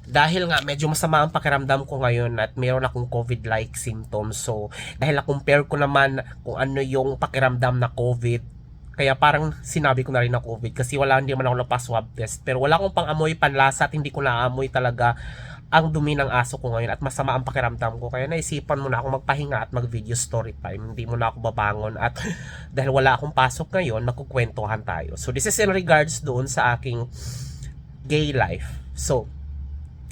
Dahil nga medyo masama ang pakiramdam ko ngayon at meron akong COVID-like symptoms. So, dahil na-compare ko naman kung ano yung pakiramdam na COVID, kaya parang sinabi ko na rin na COVID kasi hindi naman ako napa-swab test. Pero wala akong pang-amoy, panlasa at hindi ko naamoy talaga ang dumi ng aso ko ngayon at masama ang pakiramdam ko. Kaya naisipan mo na akong magpahinga at mag-video story time. Hindi mo na ako babangon at dahil wala akong pasok ngayon, magkukwentuhan tayo. So, this is in regards doon sa aking gay life. So,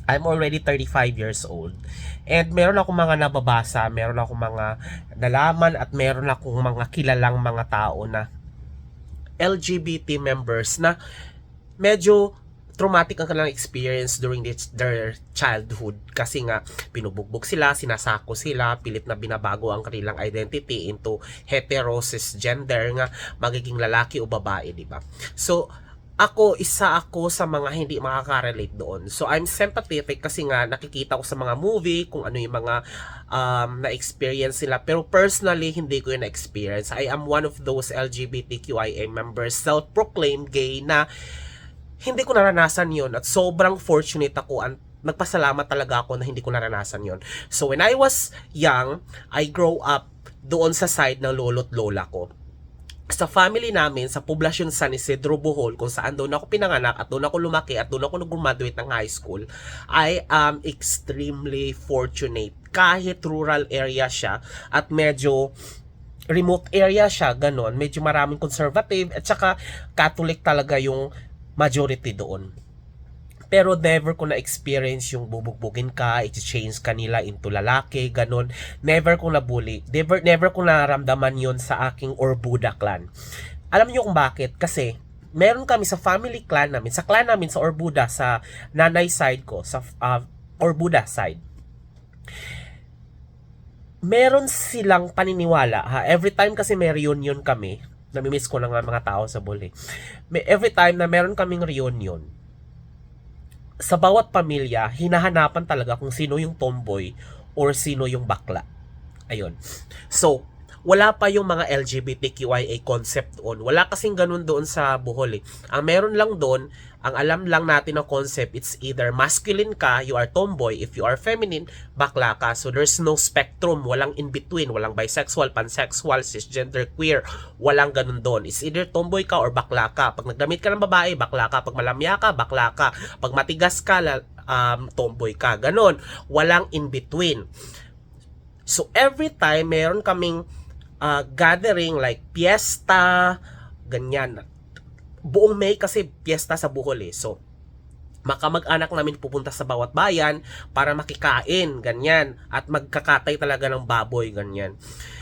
I'm already 35 years old. And meron akong mga nababasa, meron akong mga nalaman at meron akong mga kilalang mga tao na LGBT members na medyo traumatic ang kanilang experience during their childhood kasi nga pinubugbog sila, sinasako sila, pilit na binabago ang kanilang identity into hetero, cisgender nga magiging lalaki o babae, di ba? So, isa ako sa mga hindi makaka-relate doon. So, I'm sympathetic kasi nga nakikita ko sa mga movie kung ano yung mga na-experience sila. Pero personally, hindi ko yung na-experience. I am one of those LGBTQIA members, self-proclaimed gay na hindi ko naranasan yon at sobrang fortunate ako and nagpasalamat talaga ako na hindi ko naranasan yon. So, when I was young, I grow up doon sa side ng lolo't lola ko. Sa family namin, sa poblasyon San Isidro, Bohol, kung saan doon ako pinanganak at doon ako lumaki at doon ako nag-graduate ng high school, I am extremely fortunate. Kahit rural area siya at medyo remote area siya, ganon, medyo maraming conservative at saka Catholic talaga yung majority doon. Pero never ko na-experience yung bubugbugin ka, i-change ka nila into lalaki, ganon. Never ko na-bully. Never ko naramdaman yon sa aking Orbuda clan. Alam niyo kung bakit? Kasi meron kami sa family clan namin, sa clan namin sa Orbuda, sa nanay side ko, sa Orbuda side. Meron silang paniniwala, ha? Every time kasi may reunion kami, namimiss ko na nga mga tao sa Buli. Every time na meron kaming reunion, sa bawat pamilya, hinahanapan talaga kung sino yung tomboy or sino yung bakla. Ayun. So, wala pa yung mga LGBTQIA concept doon. Wala kasing ganun doon sa Bohol eh. Ang meron lang doon, ang alam lang natin ng concept, it's either masculine ka, you are tomboy. If you are feminine, bakla ka. So, there's no spectrum. Walang in-between. Walang bisexual, pansexual, cisgender, queer. Walang ganun doon. It's either tomboy ka or bakla ka. Pag nagdamit ka ng babae, bakla ka. Pag malamya ka, bakla ka. Pag matigas ka, tomboy ka. Ganun. Walang in-between. So, every time, meron kaming gathering like fiesta, ganyan. Buong May kasi fiesta sa Bohol eh. So, makamag-anak namin pupunta sa bawat bayan para makikain, ganyan. At magkakatay talaga ng baboy, ganyan.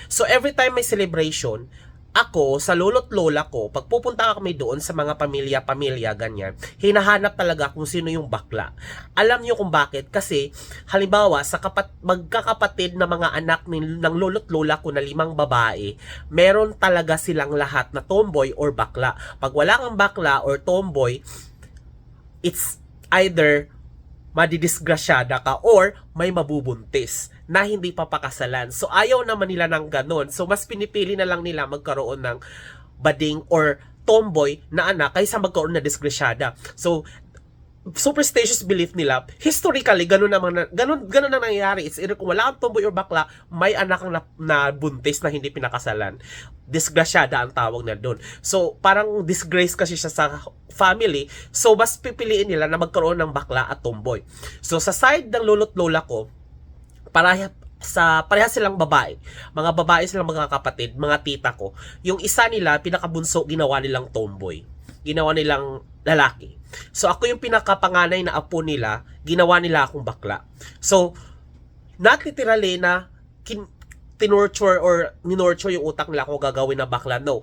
So, every time may celebration, ako, sa lolo't lola ko, pag pupunta kami doon sa mga pamilya-pamilya, ganyan, hinahanap talaga kung sino yung bakla. Alam niyo kung bakit? Kasi, halimbawa, sa magkakapatid na mga anak ng lolo't lola ko na 5 babae, meron talaga silang lahat na tomboy or bakla. Pag wala kang bakla or tomboy, it's either madidisgrasyada ka or may mabubuntis na hindi papakasalan. So, ayaw naman nila ng ganon. So, mas pinipili na lang nila magkaroon ng bading or tomboy na anak kaysa magkaroon na disgrasyada. So, superstitious belief nila, historically, ganun ang nangyayari. It's either kung wala kang tomboy or bakla, may anak kang na buntis na hindi pinakasalan. Disgrasyada ang tawag na doon. So, parang disgrace kasi siya sa family. So, mas pipiliin nila na magkaroon ng bakla at tomboy. So, sa side ng lolo't lola ko, pareha silang babae. Mga babae silang mga kapatid, mga tita ko. Yung isa nila, pinakabunso, ginawa nilang tomboy. Ginawa nilang lalaki. So, ako yung pinakapanganay na apo nila, ginawa nila akong bakla. So, not literally na tinorture or ninorture yung utak nila kung gagawin na bakla. No.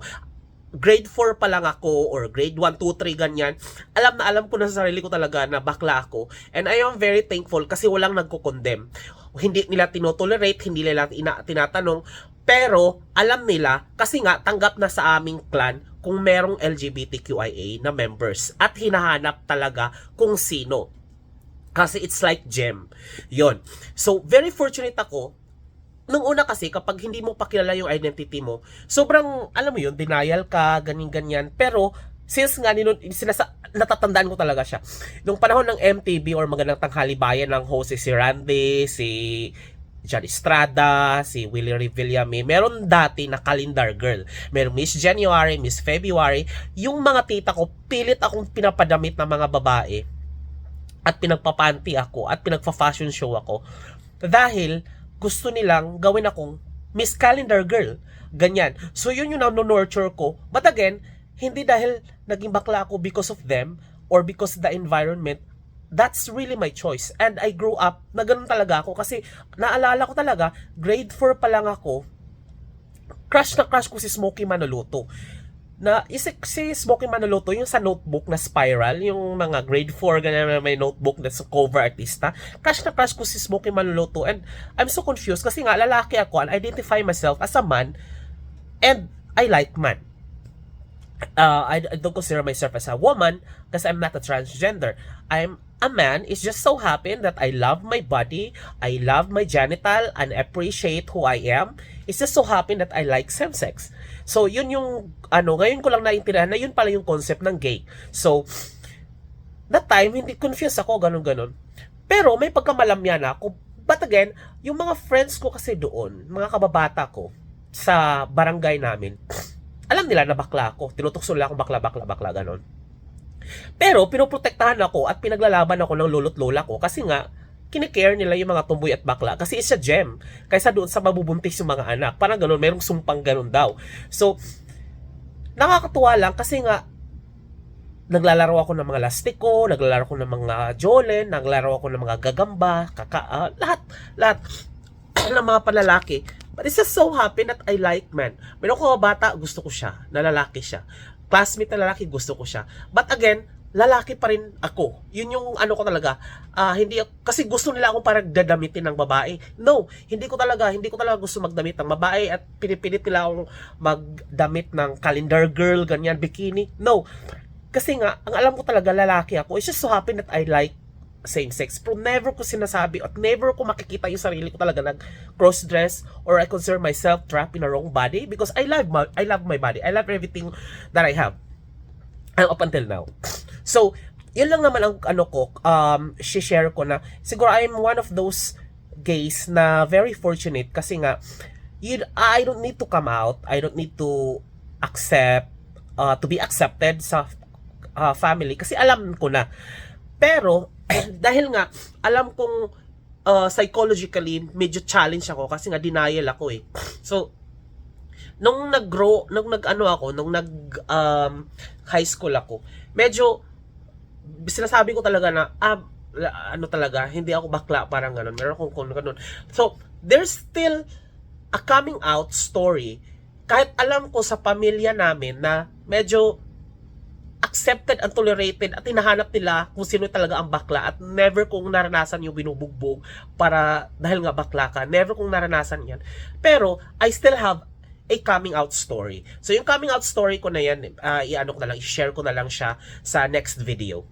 Grade 4 pa lang ako or grade 1, 2, 3 ganyan. Alam ko na sa sarili ko talaga na bakla ako. And I am very thankful kasi walang nagko-condemn. Hindi nila tinotolerate, hindi nila tinatanong. Pero alam nila kasi nga tanggap na sa aming clan kung merong LGBTQIA na members at hinahanap talaga kung sino. Kasi it's like gem. Yon. So very fortunate ako. Nung una kasi, kapag hindi mo pa kilala yung identity mo, sobrang, alam mo yun, denial ka, ganyan-ganyan. Pero, Since nga, natatandaan ko talaga siya. Nung panahon ng MTV or Magandang Tanghali Bayan ng host si Randy, si John Estrada, si Willie Revillame, meron dati na calendar girl. Meron Miss January, Miss February. Yung mga tita ko, pilit akong pinapadamit ng mga babae at pinagpapanti ako at pinagpa-fashion show ako dahil gusto nilang gawin akong Miss Calendar Girl. Ganyan. So yun yung nurture ko. But again, hindi dahil naging bakla ako because of them or because of the environment. That's really my choice. And I grew up na ganun talaga ako kasi naalala ko talaga, grade 4 pa lang ako, crush na crush ko si Smokey Manoluto. Na si Smokey Manoluto, yung sa notebook na spiral, yung mga grade 4 ganyan na may notebook na sa cover artista, crush na crush ko si Smokey Manoluto. And I'm so confused kasi nga lalaki ako and identify myself as a man and I like man. I don't consider myself as a woman because I'm not a transgender. I'm a man. It's just so happen that I love my body, I love my genital, and appreciate who I am. It's just so happen that I like same sex. So yun yung ngayon ko lang naintindihan na yun pala yung concept ng gay. So that time hindi confused ako ganun. Pero may pagkamalamya na ako. But again, yung mga friends ko kasi doon, mga kababata ko sa barangay namin, alam nila na bakla ako. Tinutukso nila akong bakla, ganon. Pero, pinoprotektahan ako at pinaglalaban ako ng lolo't lola ko kasi nga, kinikare nila yung mga tumboy at bakla kasi it's a gem. Kaysa doon sa mabubuntis yung mga anak. Parang ganon, mayroong sumpang ganon daw. So, nakakatuwa lang kasi nga, naglalaro ako ng mga lastiko, naglalaro ako ng mga jolen, naglalaro ako ng mga gagamba, lahat ng mga panlalaki. But it's just so happy that I like men. Meron ko bata, gusto ko siya, na lalaki siya. Classmate na lalaki, gusto ko siya. But again, lalaki pa rin ako. Yun yung ko talaga. Hindi kasi gusto nila akong parang dadamitin ng babae. No, hindi ko talaga gusto magdamit ng babae at pinipilit nila akong magdamit ng calendar girl, ganyan, bikini. No. Kasi nga, ang alam ko talaga lalaki ako. It's just so happen that I like same sex. Pero never ko sinasabi at never ko makikita yung sarili ko talaga nag cross dress or I consider myself trapped in a wrong body because I love my body. I love everything that I have up until now. So yun lang naman ang share ko na siguro I'm one of those gays na very fortunate kasi nga I don't need to come out, I don't need to to be accepted sa family kasi alam ko na. Pero dahil nga alam kong psychologically medyo challenge ako kasi nga denial ako eh. So nung nag high school ako, medyo sinasabi ko talaga na talaga hindi ako bakla, parang gano'n. Meron akong gano'n. So there's still a coming out story kahit alam ko sa pamilya namin na medyo accepted and tolerated at hinahanap nila kung sino talaga ang bakla at never kong naranasan yung binubugbog dahil nga bakla ka. Never kong naranasan yan. Pero I still have a coming out story. So yung coming out story ko na yan, i-share ko na lang siya sa next video.